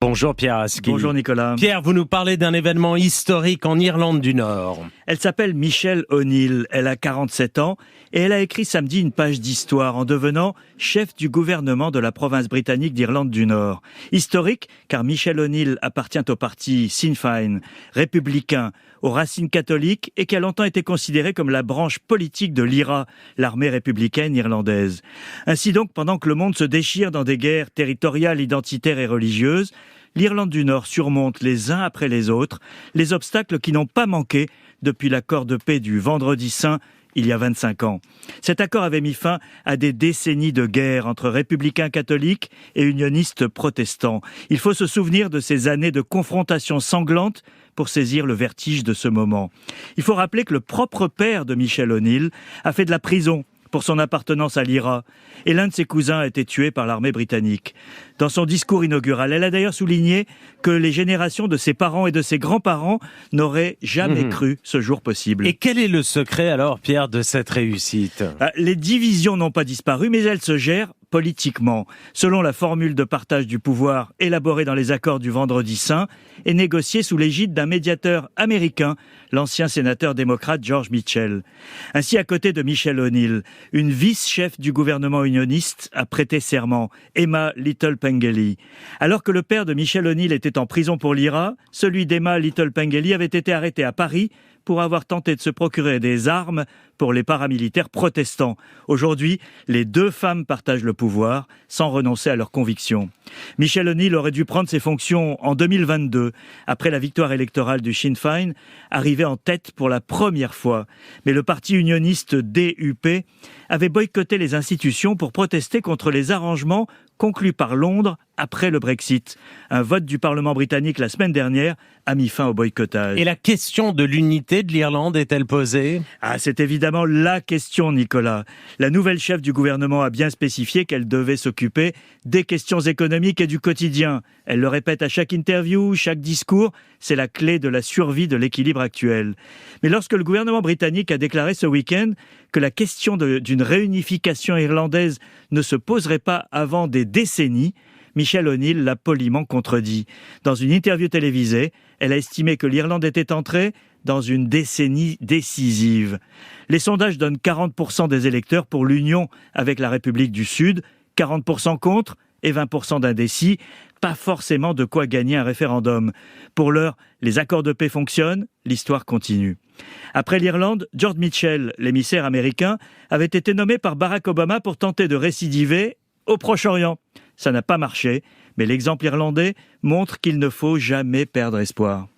Bonjour Pierre Aski. Bonjour Nicolas. Pierre, vous nous parlez d'un événement historique en Irlande du Nord. Elle s'appelle Michelle O'Neill, elle a 47 ans et elle a écrit samedi une page d'histoire en devenant chef du gouvernement de la province britannique d'Irlande du Nord. Historique car Michelle O'Neill appartient au parti Sinn Féin, républicain, aux racines catholiques et qui a longtemps été considérée comme la branche politique de l'IRA, l'armée républicaine irlandaise. Ainsi donc, pendant que le monde se déchire dans des guerres territoriales, identitaires et religieuses, l'Irlande du Nord surmonte les uns après les autres les obstacles qui n'ont pas manqué depuis l'accord de paix du Vendredi Saint il y a 25 ans. Cet accord avait mis fin à des décennies de guerre entre républicains catholiques et unionistes protestants. Il faut se souvenir de ces années de confrontation sanglante pour saisir le vertige de ce moment. Il faut rappeler que le propre père de Michelle O'Neill a fait de la prison pour son appartenance à l'IRA, et l'un de ses cousins a été tué par l'armée britannique. Dans son discours inaugural, elle a d'ailleurs souligné que les générations de ses parents et de ses grands-parents n'auraient jamais cru ce jour possible. Et quel est le secret alors, Pierre, de cette réussite ? Les divisions n'ont pas disparu, mais elles se gèrent politiquement, selon la formule de partage du pouvoir élaborée dans les accords du Vendredi Saint et négociée sous l'égide d'un médiateur américain, l'ancien sénateur démocrate George Mitchell. Ainsi, à côté de Michelle O'Neill, une vice-chef du gouvernement unioniste a prêté serment, Emma Little-Pengelly. Alors que le père de Michelle O'Neill était en prison pour l'IRA, celui d'Emma Little-Pengelly avait été arrêté à Paris pour avoir tenté de se procurer des armes pour les paramilitaires protestants. Aujourd'hui, les deux femmes partagent le pouvoir sans renoncer à leurs convictions. Michelle O'Neill aurait dû prendre ses fonctions en 2022, après la victoire électorale du Sinn Féin, arrivé en tête pour la première fois. Mais le parti unioniste DUP avait boycotté les institutions pour protester contre les arrangements conclus par Londres après le Brexit. Un vote du Parlement britannique la semaine dernière a mis fin au boycottage. Et la question de l'unité de l'Irlande est-elle posée ? C'est évidemment la question, Nicolas. La nouvelle chef du gouvernement a bien spécifié qu'elle devait s'occuper des questions économiques et du quotidien. Elle le répète à chaque interview, chaque discours, c'est la clé de la survie de l'équilibre actuel. Mais lorsque le gouvernement britannique a déclaré ce week-end que la question d'une réunification irlandaise ne se poserait pas avant des décennies, Michelle O'Neill l'a poliment contredit. Dans une interview télévisée, elle a estimé que l'Irlande était entrée dans une décennie décisive. Les sondages donnent 40% des électeurs pour l'union avec la République du Sud, 40% contre et 20% d'indécis. Pas forcément de quoi gagner un référendum. Pour l'heure, les accords de paix fonctionnent, l'histoire continue. Après l'Irlande, George Mitchell, l'émissaire américain, avait été nommé par Barack Obama pour tenter de récidiver au Proche-Orient. Ça n'a pas marché, mais l'exemple irlandais montre qu'il ne faut jamais perdre espoir.